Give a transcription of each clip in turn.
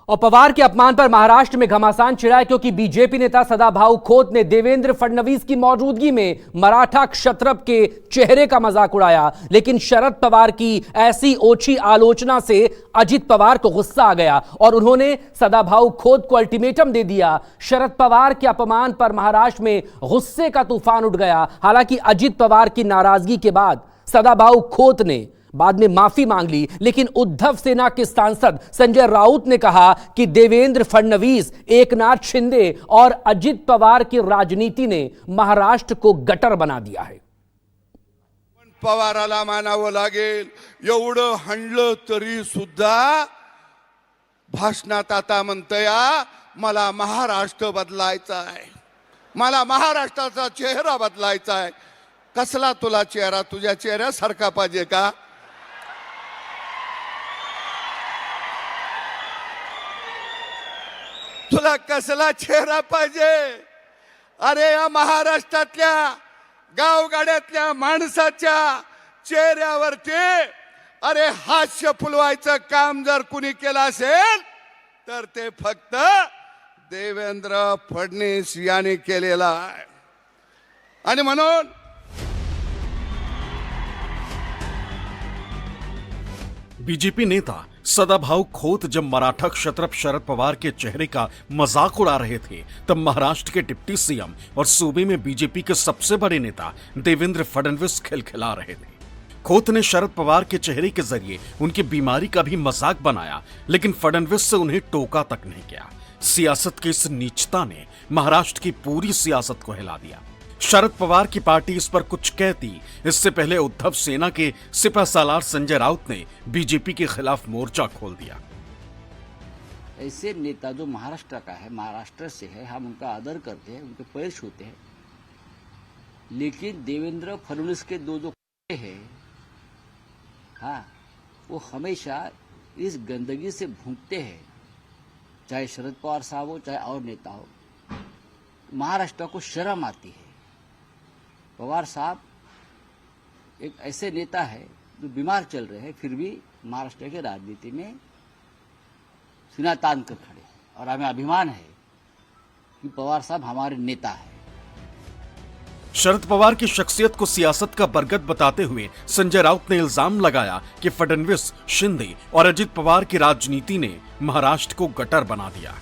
और पवार के अपमान पर महाराष्ट्र में घमासान छिड़ा है क्योंकि बीजेपी नेता सदाभाऊ खोत ने देवेंद्र फडणवीस की मौजूदगी में मराठा क्षत्रप के चेहरे का मजाक उड़ाया। लेकिन शरद पवार की ऐसी ओछी आलोचना से अजित पवार को गुस्सा आ गया और उन्होंने सदाभाऊ खोत को अल्टीमेटम दे दिया। शरद पवार के अपमान पर महाराष्ट्र में गुस्से का तूफान उठ गया। हालांकि अजित पवार की नाराजगी के बाद सदाभाऊ खोत ने बाद में माफी मांग ली, लेकिन उद्धव सेना के सांसद संजय राउत ने कहा कि देवेंद्र फडणवीस, एकनाथ शिंदे और अजित पवार की राजनीति ने महाराष्ट्र को गटर बना दिया है। पवाराला मानावं लागेल, एवढं हाणलं तरी सुद्धा भाषणात आता म्हणतया मला महाराष्ट्र बदलायचा आहे, मला महाराष्ट्राचा चेहरा बदलायचा आहे। कसला तुला चेहरा? तुझ्या चेहऱ्यासारखा पाहिजे का? तुला कसला चेहरा पाहिजे? अरे या महाराष्ट्रातल्या गावगाड्यातल्या माणसाच्या चेहऱ्यावरती अरे हास्य फुलवायचं काम जर कुणी केलं असेल तर ते फक्त देवेंद्र फडणवीस यांनी केलेला आहे। आणि म्हणून बीजेपी नेता सदाभाऊ खोत जब मराठा क्षत्रप शरद पवार के चेहरे का मजाक उड़ा रहे थे, तब महाराष्ट्र के डिप्टी सीएम और सूबे में बीजेपी के सबसे बड़े नेता देवेंद्र फडणवीस खिलखिला रहे थे। खोत ने शरद पवार के चेहरे के जरिए उनकी बीमारी का भी मजाक बनाया, लेकिन फडणवीस से उन्हें टोका तक नहीं किया। सियासत की इस नीचता ने महाराष्ट्र की पूरी सियासत को हिला दिया। शरद पवार की पार्टी इस पर कुछ कहती, इससे पहले उद्धव सेना के सिपह सालार संजय राउत ने बीजेपी के खिलाफ मोर्चा खोल दिया। ऐसे नेता जो महाराष्ट्र का है, महाराष्ट्र से है, हम उनका आदर करते हैं, उनके पैर छूते हैं, लेकिन देवेंद्र फडणवीस के दो जो है, हाँ, वो हमेशा इस गंदगी से भूंकते हैं, चाहे शरद पवार साहब हो चाहे और नेता हो। महाराष्ट्र को शर्म आती है। पवार साहब एक ऐसे नेता है जो बीमार चल रहे हैं, फिर भी महाराष्ट्र की राजनीति में सीना तान कर खड़े हैं और हमें अभिमान है कि पवार साहब हमारे नेता हैं। शरद पवार की शख्सियत को सियासत का बरगद बताते हुए संजय राउत ने इल्जाम लगाया कि फडणवीस, शिंदे और अजित पवार की राजनीति ने महाराष्ट्र को गटर बना दिया।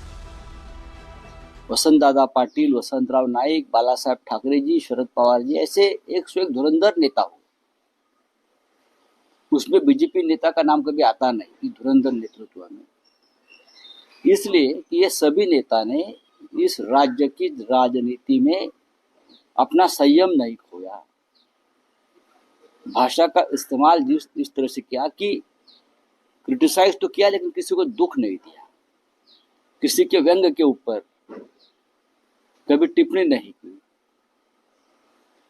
वसंतदादा पाटिल, वसंतराव नाईक, बालासाहेब ठाकरे जी, शरद पवार जी, ऐसे एक से एक धुरंधर नेता हो, उसमें बीजेपी नेता का नाम कभी आता नहीं कि धुरंधर नेतृत्व में। इसलिए कि ये सभी नेता ने इस राज्य की राजनीति में अपना संयम नहीं खोया, भाषा का इस्तेमाल जिस तरह से किया कि क्रिटिसाइज तो किया लेकिन किसी को दुख नहीं दिया, किसी के व्यंग के ऊपर कभी टिप्पणी नहीं की।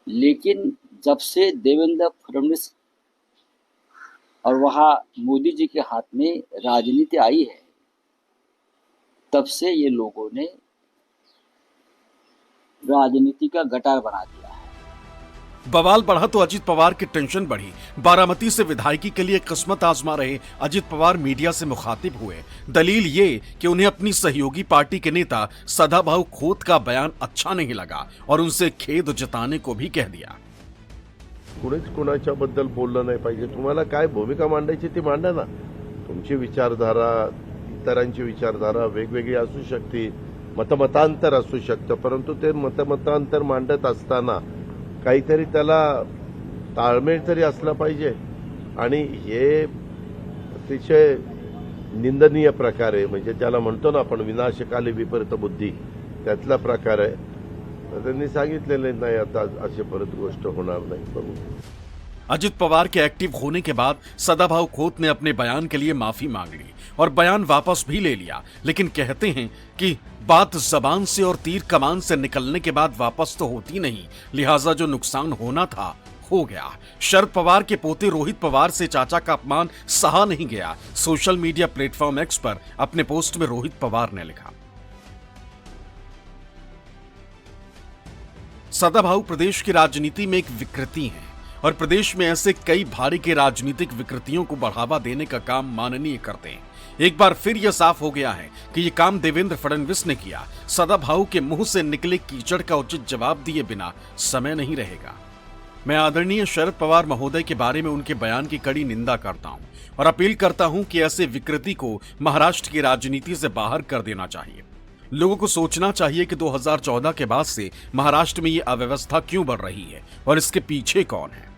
लेकिन जब से देवेंद्र फडणवीस और वहां मोदी जी के हाथ में राजनीति आई है, तब से ये लोगों ने राजनीति का गटार बना दिया है। बवाल बढ़ा तो अजित पवार की टेंशन बढ़ी। बारामती से विधायकी के लिए किस्मत आजमा रहे अजित पवार मीडिया से मुखातिब हुए। दलील ये कि उन्हें अपनी सहयोगी पार्टी के नेता सदाभाऊ खोत का बयान अच्छा नहीं लगा और उनसे खेद जताने को भी कह दिया। कुणीच कुणाच्या बद्दल बोललं नाही पाहिजे। तुम्हाला काय भूमिका मांडायची ती मांडा ना। तुमची विचारधारा, इतरांची विचारधारा वेगवेगळी असू शकते, मतमतांतर असू शकतं, परंतु ते मतमतांतर मांडत असताना काहीतरी त्याला ताळमेळ तरी असला पाहिजे। आणि हे अतिशय निंदनीय प्रकार आहे, म्हणजे त्याला म्हणतो ना आपण विनाशकाली विपरीत बुद्धी, त्यातला प्रकार आहे। त्यांनी सांगितलेले नाही आता अशी परत गोष्ट होणार नाही। बघू। अजित पवार के एक्टिव होने के बाद सदाभाऊ खोत ने अपने बयान के लिए माफी मांग ली और बयान वापस भी ले लिया, लेकिन कहते हैं कि बात जबान से और तीर कमान से निकलने के बाद वापस तो होती नहीं, लिहाजा जो नुकसान होना था हो गया। शरद पवार के पोते रोहित पवार से चाचा का अपमान सहा नहीं गया। सोशल मीडिया प्लेटफॉर्म एक्स पर अपने पोस्ट में रोहित पवार ने लिखा, सदाभाऊ प्रदेश की राजनीति में एक विकृति है और प्रदेश में ऐसे कई भारी के राजनीतिक विकृतियों को बढ़ावा देने का काम माननीय करते हैं। एक बार फिर यह साफ हो गया है कि ये काम देवेंद्र फडणवीस ने किया। सदाभाऊ के मुंह से निकले कीचड़ का उचित जवाब दिए बिना समय नहीं रहेगा। मैं आदरणीय शरद पवार महोदय के बारे में उनके बयान की कड़ी निंदा करता हूं और अपील करता हूं कि ऐसे विकृति को महाराष्ट्र की राजनीति से बाहर कर देना चाहिए। लोगों को सोचना चाहिए कि 2014 के बाद से महाराष्ट्र में ये अव्यवस्था क्यों बढ़ रही है और इसके पीछे कौन है।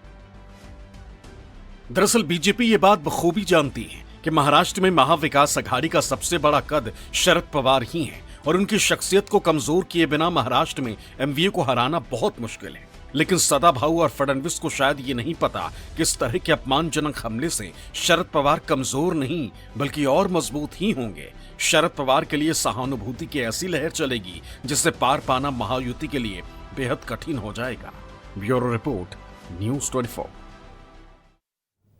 दरअसल बीजेपी ये बात बखूबी जानती है कि महाराष्ट्र में महाविकास अघाड़ी का सबसे बड़ा कद शरद पवार ही है और उनकी शख्सियत को कमजोर किए बिना महाराष्ट्र में एमवीए को हराना बहुत मुश्किल है। लेकिन सदाभाऊ और फडणवीस को शायद ये नहीं पता कि इस तरह के अपमानजनक हमले से शरद पवार कमजोर नहीं बल्कि और मजबूत ही होंगे। शरद पवार के लिए सहानुभूति की ऐसी लहर चलेगी जिससे पार पाना महायुति के लिए बेहद कठिन हो जाएगा। Bureau report, news 24।